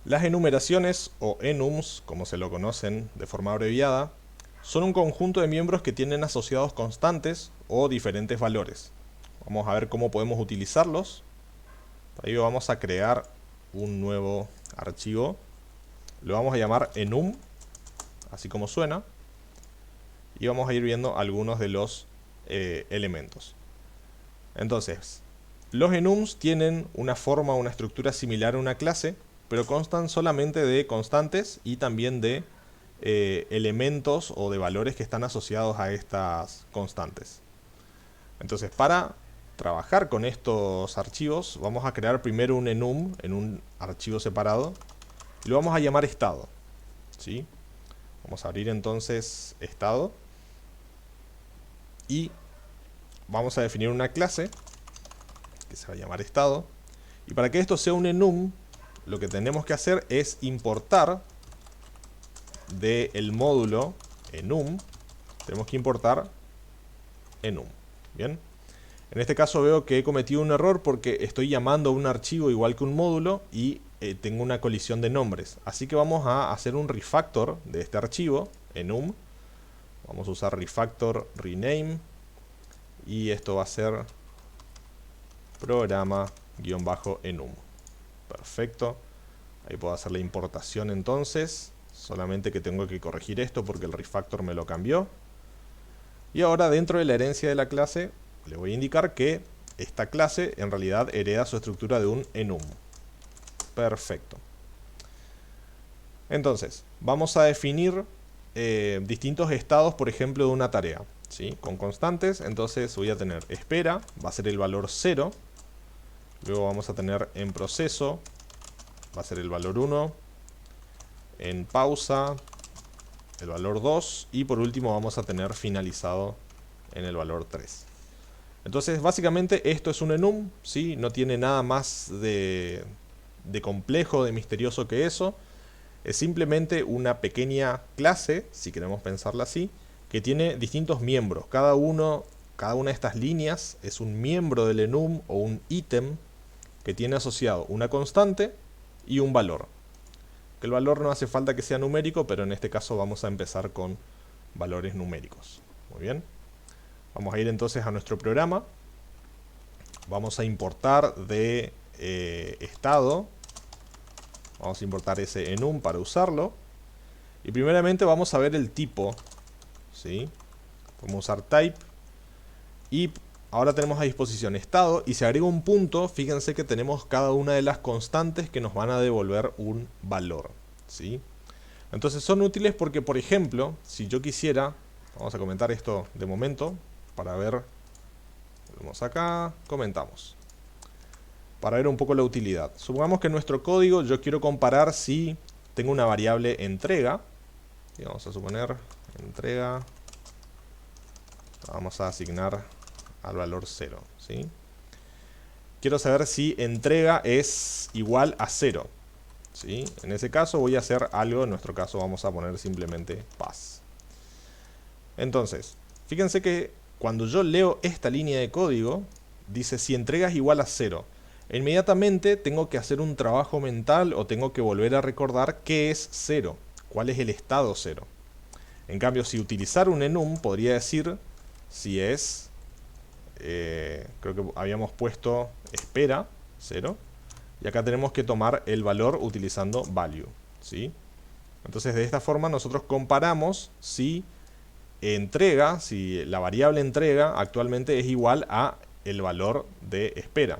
Las enumeraciones, o enums, como se lo conocen de forma abreviada, son un conjunto de miembros que tienen asociados constantes o diferentes valores. Vamos a ver cómo podemos utilizarlos. Para ello vamos a crear un nuevo archivo. Lo vamos a llamar enum, así como suena. Y vamos a ir viendo algunos de los elementos. Entonces, los enums tienen una forma, una estructura similar a una clase, pero constan solamente de constantes y también de elementos o de valores que están asociados a estas constantes. Entonces, para trabajar con estos archivos, vamos a crear primero un enum en un archivo separado y lo vamos a llamar estado, ¿sí? Vamos a abrir entonces estado y vamos a definir una clase que se va a llamar estado. Y para que esto sea un enum, lo que tenemos que hacer es importar del módulo enum, tenemos que importar enum. Bien, en este caso veo que he cometido un error porque estoy llamando a un archivo igual que un módulo y tengo una colisión de nombres. Así que vamos a hacer un refactor de este archivo enum. Vamos a usar refactor rename y esto va a ser programa-enum. Perfecto. Ahí puedo hacer la importación entonces. Solamente que tengo que corregir esto porque el refactor me lo cambió. Y ahora dentro de la herencia de la clase le voy a indicar que esta clase en realidad hereda su estructura de un enum. Perfecto. Entonces, vamos a definir distintos estados, por ejemplo, de una tarea, ¿sí? Con constantes. Entonces voy a tener espera, va a ser el valor 0. Luego vamos a tener en proceso, va a ser el valor 1. En pausa, el valor 2. Y por último vamos a tener finalizado en el valor 3. Entonces básicamente esto es un enum, ¿sí? No tiene nada más de complejo, de misterioso que eso. Es simplemente una pequeña clase, si queremos pensarla así, que tiene distintos miembros. Cada una de estas líneas es un miembro del enum o un ítem que tiene asociado una constante y un valor. Que el valor no hace falta que sea numérico, pero en este caso vamos a empezar con valores numéricos. Muy bien. Vamos a ir entonces a nuestro programa. Vamos a importar de estado. Vamos a importar ese enum para usarlo. Y primeramente vamos a ver el tipo, ¿sí? Vamos a usar type. Y ahora tenemos a disposición estado. Y se agrega un punto. Fíjense que tenemos cada una de las constantes que nos van a devolver un valor, ¿sí? Entonces son útiles porque, por ejemplo, si yo quisiera, vamos a comentar esto de momento para ver. Vamos acá, comentamos. Para ver un poco la utilidad. Supongamos que en nuestro código yo quiero comparar si tengo una variable entrega. Y vamos a suponer entrega. Vamos a asignar al valor 0, ¿sí? Quiero saber si entrega es igual a 0, ¿sí? En ese caso voy a hacer algo. En nuestro caso vamos a poner simplemente pass. Entonces, fíjense que cuando yo leo esta línea de código, dice si entrega es igual a 0. Inmediatamente tengo que hacer un trabajo mental o tengo que volver a recordar qué es 0, cuál es el estado 0. En cambio, si utilizar un enum, podría decir si es, creo que habíamos puesto espera 0, y acá tenemos que tomar el valor utilizando value, ¿sí? Entonces de esta forma nosotros comparamos si entrega, si la variable entrega actualmente es igual a el valor de espera,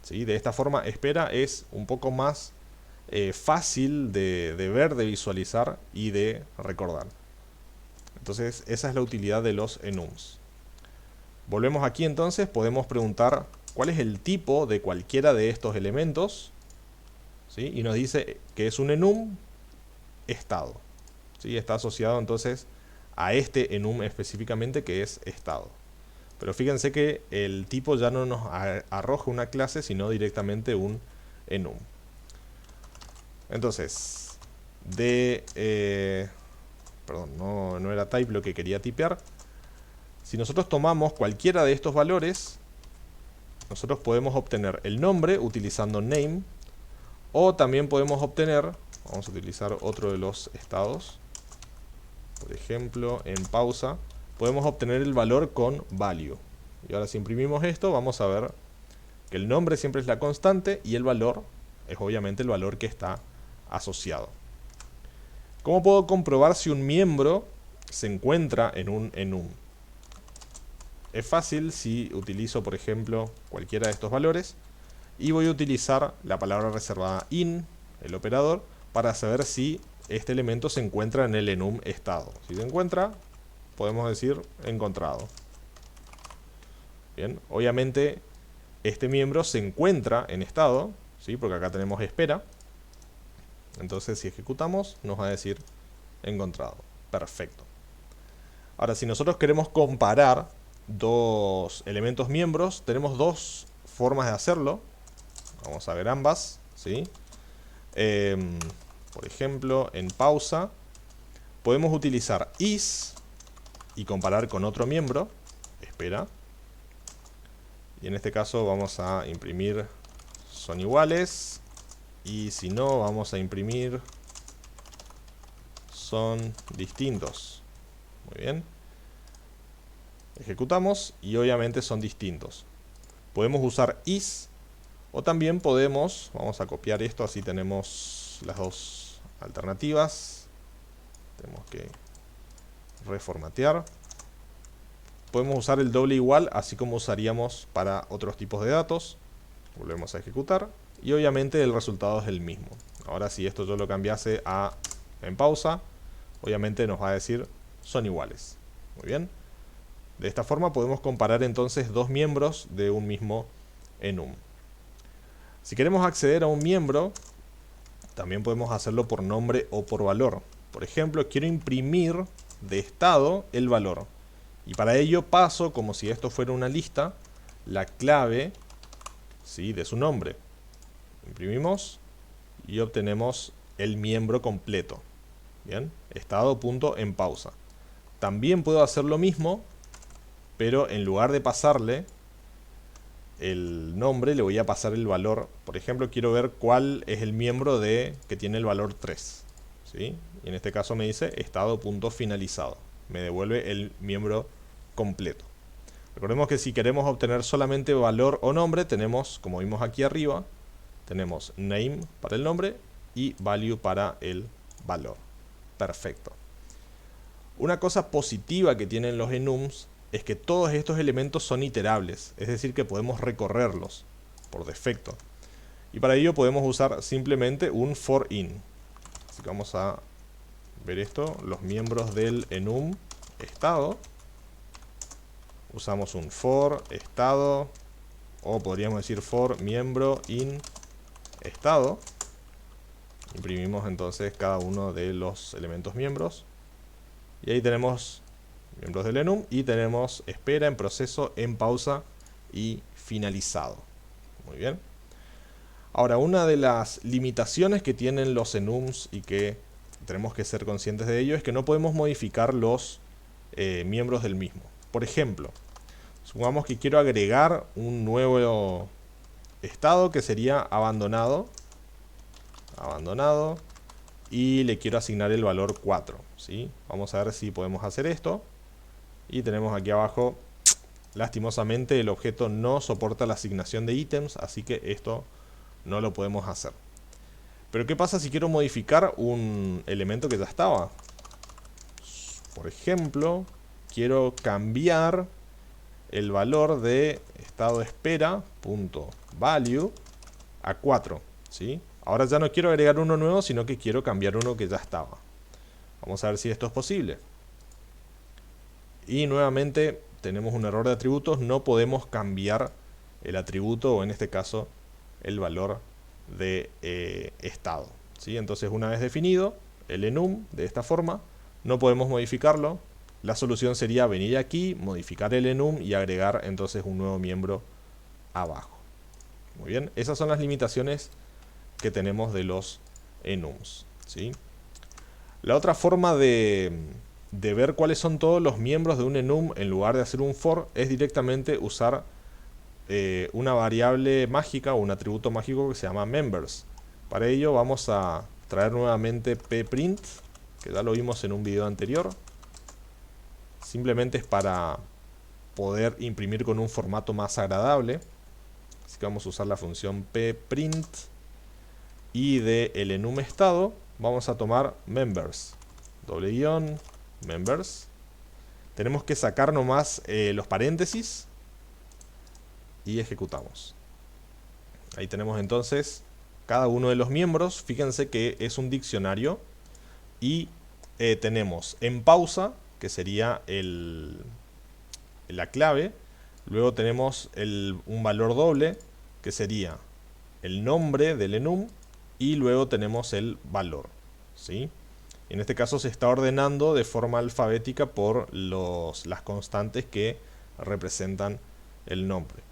¿sí? De esta forma espera es un poco más fácil de ver, de visualizar y de recordar. Entonces esa es la utilidad de los enums. Volvemos aquí entonces, podemos preguntar cuál es el tipo de cualquiera de estos elementos, ¿sí? Y nos dice que es un enum estado, ¿sí? Está asociado entonces a este enum específicamente que es estado. Pero fíjense que el tipo ya no nos arroja una clase, sino directamente un enum. Entonces, perdón, no era type lo que quería tipear. Si nosotros tomamos cualquiera de estos valores, nosotros podemos obtener el nombre utilizando name, o también podemos obtener vamos a utilizar otro de los estados. Por ejemplo, en pausa, podemos obtener el valor con value. Y ahora si imprimimos esto, vamos a ver que el nombre siempre es la constante y el valor es obviamente el valor que está asociado. ¿Cómo puedo comprobar si un miembro se encuentra en un enum? Es fácil si utilizo, por ejemplo, cualquiera de estos valores y voy a utilizar la palabra reservada in, el operador, para saber si este elemento se encuentra en el enum estado. Si se encuentra, podemos decir encontrado. Bien, obviamente este miembro se encuentra en estado, ¿sí? Porque acá tenemos espera. Entonces si ejecutamos nos va a decir encontrado. Perfecto. Ahora si nosotros queremos comparar dos elementos miembros, tenemos dos formas de hacerlo. Vamos a ver ambas, ¿sí? Por ejemplo, en pausa podemos utilizar is y comparar con otro miembro. Espera. Y en este caso vamos a imprimir son iguales. Y si no, vamos a imprimir son distintos. Muy bien. Ejecutamos y obviamente son distintos. Podemos usar is o también podemos, vamos a copiar esto, así tenemos las dos alternativas. Tenemos que reformatear. Podemos usar el doble igual, así como usaríamos para otros tipos de datos. Volvemos a ejecutar y obviamente el resultado es el mismo. Ahora si esto yo lo cambiase a en pausa, obviamente nos va a decir son iguales. Muy bien. De esta forma podemos comparar entonces dos miembros de un mismo enum. Si queremos acceder a un miembro, también podemos hacerlo por nombre o por valor. Por ejemplo, quiero imprimir de estado el valor. Y para ello paso, como si esto fuera una lista, la clave, ¿sí?, de su nombre. Imprimimos y obtenemos el miembro completo. Bien, estado punto en pausa. También puedo hacer lo mismo, pero en lugar de pasarle el nombre, le voy a pasar el valor. Por ejemplo, quiero ver cuál es el miembro que tiene el valor 3. ¿Sí? Y en este caso me dice estado punto finalizado. Me devuelve el miembro completo. Recordemos que si queremos obtener solamente valor o nombre, tenemos, como vimos aquí arriba, tenemos name para el nombre y value para el valor. Perfecto. Una cosa positiva que tienen los enums es que todos estos elementos son iterables, es decir que podemos recorrerlos por defecto. Y para ello podemos usar simplemente un for in. Así que vamos a ver esto, los miembros del enum estado. Usamos un for estado, o podríamos decir for miembro in estado. Imprimimos entonces cada uno de los elementos miembros. Y ahí tenemos miembros del enum y tenemos espera, en proceso, en pausa y finalizado. Muy bien. Ahora, una de las limitaciones que tienen los enums y que tenemos que ser conscientes de ello es que no podemos modificar los miembros del mismo. Por ejemplo, supongamos que quiero agregar un nuevo estado que sería abandonado. Abandonado. Y le quiero asignar el valor 4. ¿Sí? Vamos a ver si podemos hacer esto. Y tenemos aquí abajo, lastimosamente el objeto no soporta la asignación de ítems, así que esto no lo podemos hacer. Pero ¿qué pasa si quiero modificar un elemento que ya estaba? Por ejemplo, quiero cambiar el valor de estado espera.value a 4. ¿Sí? Ahora ya no quiero agregar uno nuevo, sino que quiero cambiar uno que ya estaba. Vamos a ver si esto es posible. Y nuevamente tenemos un error de atributos, no podemos cambiar el atributo o en este caso el valor de estado. ¿Sí? Entonces una vez definido el enum de esta forma, no podemos modificarlo. La solución sería venir aquí, modificar el enum y agregar entonces un nuevo miembro abajo. Muy bien, esas son las limitaciones que tenemos de los enums. ¿Sí? La otra forma de ver cuáles son todos los miembros de un enum en lugar de hacer un for es directamente usar una variable mágica o un atributo mágico que se llama members. Para ello vamos a traer nuevamente pprint, que ya lo vimos en un video anterior. Simplemente es para poder imprimir con un formato más agradable. Así que vamos a usar la función pprint. Y de el enum estado vamos a tomar members. Doble guión, members. Tenemos que sacar nomás los paréntesis. Y ejecutamos. Ahí tenemos entonces cada uno de los miembros. Fíjense que es un diccionario. Y tenemos en pausa, que sería la clave. Luego tenemos un valor doble, que sería el nombre del enum. Y luego tenemos el valor, ¿sí? En este caso se está ordenando de forma alfabética por las constantes que representan el nombre.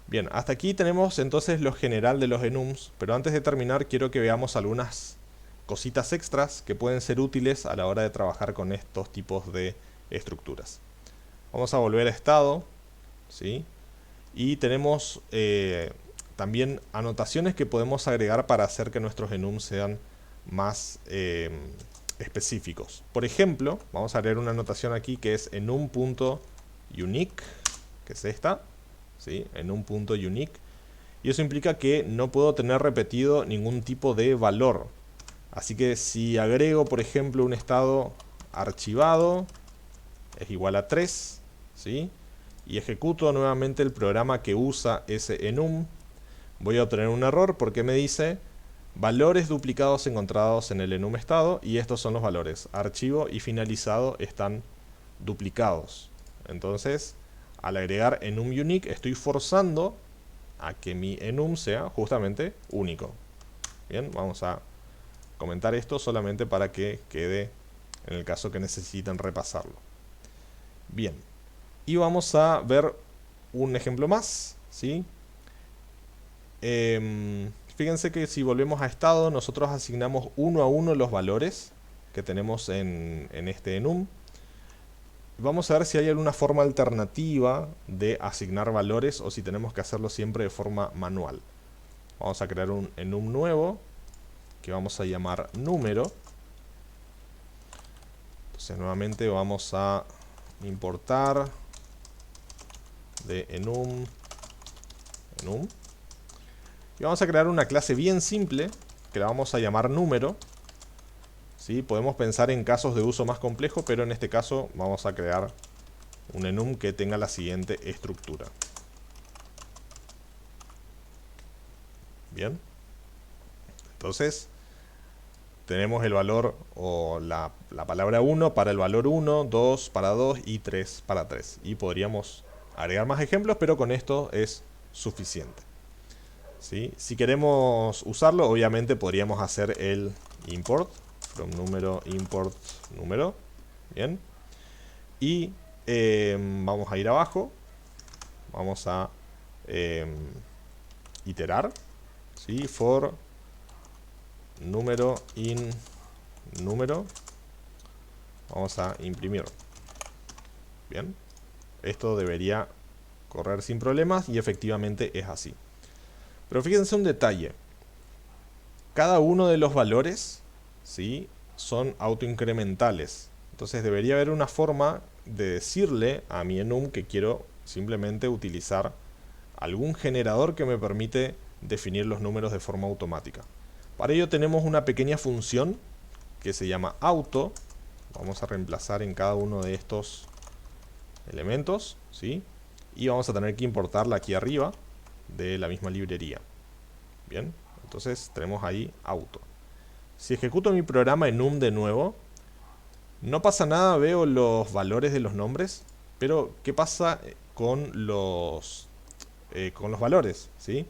Bien, hasta aquí tenemos entonces lo general de los enums, pero antes de terminar quiero que veamos algunas cositas extras que pueden ser útiles a la hora de trabajar con estos tipos de estructuras. Vamos a volver a estado, ¿sí? Y tenemos también anotaciones que podemos agregar para hacer que nuestros enums sean más específicos. Por ejemplo, vamos a agregar una anotación aquí que es enum.unique, que es esta, ¿sí? Enum.unique. Y eso implica que no puedo tener repetido ningún tipo de valor. Así que si agrego, por ejemplo, un estado archivado es igual a 3, ¿sí? Y ejecuto nuevamente el programa que usa ese enum, voy a obtener un error porque me dice valores duplicados encontrados en el enum estado, y estos son los valores. Archivo y finalizado están duplicados. Entonces, al agregar enum unique, estoy forzando a que mi enum sea justamente único. Bien, vamos a comentar esto solamente para que quede en el caso que necesiten repasarlo. Bien, y vamos a ver un ejemplo más, ¿sí? Fíjense que si volvemos a estado, nosotros asignamos uno a uno los valores que tenemos en este enum. Vamos a ver si hay alguna forma alternativa de asignar valores o si tenemos que hacerlo siempre de forma manual. Vamos a crear un enum nuevo que vamos a llamar número. Entonces nuevamente vamos a importar de enum. Y vamos a crear una clase bien simple que la vamos a llamar número, ¿sí? Podemos pensar en casos de uso más complejo, pero en este caso vamos a crear un enum que tenga la siguiente estructura. Bien. Entonces tenemos el valor o la palabra 1 para el valor 1, 2 para 2 y 3 para 3. Y podríamos agregar más ejemplos, pero con esto es suficiente. ¿Sí? Si queremos usarlo, obviamente podríamos hacer el import from número import número. Bien. Y vamos a ir abajo. Vamos a iterar. ¿Sí? For número in número. Vamos a imprimir. Bien. Esto debería correr sin problemas y efectivamente es así. Pero fíjense un detalle. Cada uno de los valores, ¿sí?, son autoincrementales. Entonces debería haber una forma de decirle a mi enum que quiero simplemente utilizar algún generador que me permite definir los números de forma automática. Para ello tenemos una pequeña función que se llama auto. Vamos a reemplazar en cada uno de estos elementos, ¿sí? Y vamos a tener que importarla aquí arriba de la misma librería. Bien, entonces tenemos ahí auto. Si ejecuto mi programa enum de nuevo, no pasa nada, veo los valores de los nombres, pero ¿qué pasa con los valores? ¿Sí?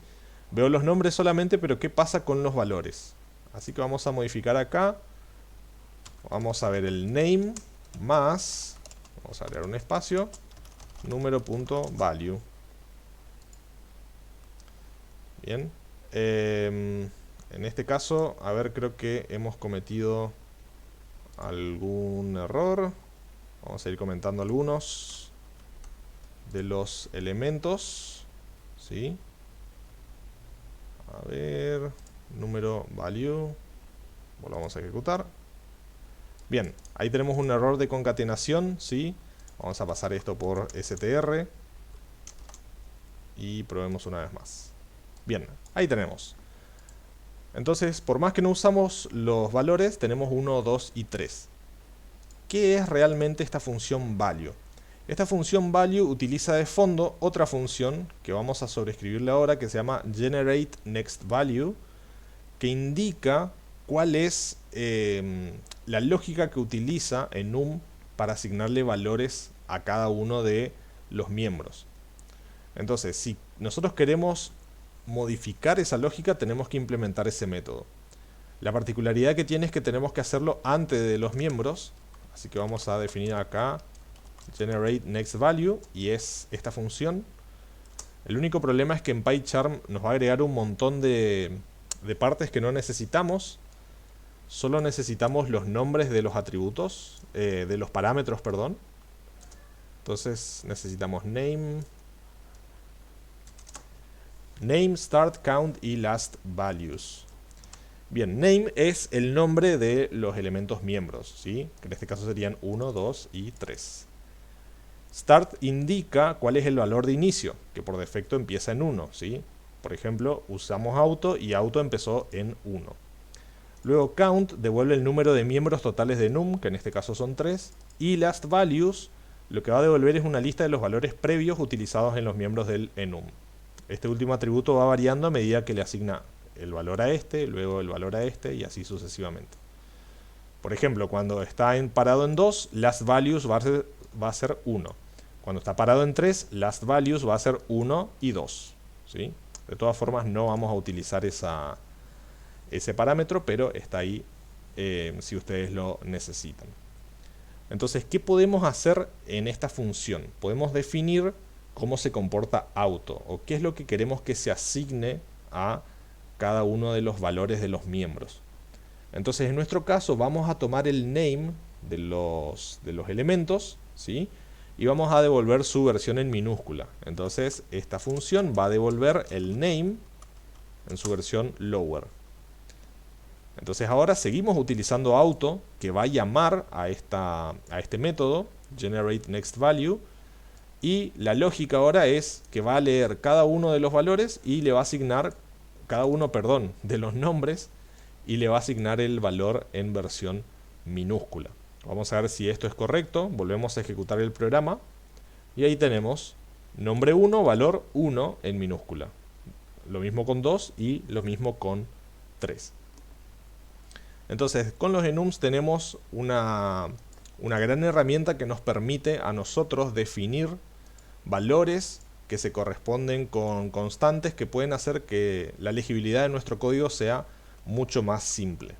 Veo los nombres solamente, pero ¿qué pasa con los valores? Así que vamos a modificar acá. Vamos a ver el name más, vamos a agregar un espacio, número.value. Bien. En este caso, a ver, creo que hemos cometido algún error. Vamos a ir comentando algunos de los elementos, ¿sí? A ver, número value, volvamos a ejecutar. Bien, ahí tenemos un error de concatenación, ¿sí? Vamos a pasar esto por str y probemos una vez más. Bien, ahí tenemos. Entonces, por más que no usamos los valores, tenemos 1, 2 y 3. ¿Qué es realmente esta función value? Esta función value utiliza de fondo otra función que vamos a sobreescribirle ahora, que se llama generateNextValue, que indica cuál es la lógica que utiliza enum para asignarle valores a cada uno de los miembros. Entonces, si nosotros queremos modificar esa lógica, tenemos que implementar ese método. La particularidad que tiene es que tenemos que hacerlo antes de los miembros, así que vamos a definir acá generateNextValue y es esta función. El único problema es que en PyCharm nos va a agregar un montón de partes que no necesitamos. Solo necesitamos los nombres de los atributos, de los parámetros, perdón. Entonces necesitamos name, start, count y last values. Bien, name es el nombre de los elementos miembros, ¿sí? Que en este caso serían 1, 2 y 3. Start indica cuál es el valor de inicio, que por defecto empieza en 1, ¿sí? Por ejemplo, usamos auto y auto empezó en 1. Luego count devuelve el número de miembros totales de enum, que en este caso son 3. Y last values lo que va a devolver es una lista de los valores previos utilizados en los miembros del enum. Este último atributo va variando a medida que le asigna el valor a este, luego el valor a este y así sucesivamente. Por ejemplo, cuando está parado en 2, last values va a ser 1. Cuando está parado en 3, last values va a ser 1 y 2. ¿Sí? De todas formas, no vamos a utilizar ese parámetro, pero está ahí si ustedes lo necesitan. Entonces, ¿qué podemos hacer en esta función? Podemos definir cómo se comporta auto o qué es lo que queremos que se asigne a cada uno de los valores de los miembros. Entonces, en nuestro caso, vamos a tomar el name de los elementos, ¿sí? Y vamos a devolver su versión en minúscula. Entonces, esta función va a devolver el name en su versión lower. Entonces ahora seguimos utilizando auto, que va a llamar a este método, generateNextValue, y la lógica ahora es que va a leer cada uno de los valores y le va a asignar, de los nombres, y le va a asignar el valor en versión minúscula. Vamos a ver si esto es correcto, volvemos a ejecutar el programa, y ahí tenemos nombre 1, valor 1 en minúscula. Lo mismo con 2 y lo mismo con 3. Entonces, con los enums tenemos una gran herramienta que nos permite a nosotros definir valores que se corresponden con constantes que pueden hacer que la legibilidad de nuestro código sea mucho más simple.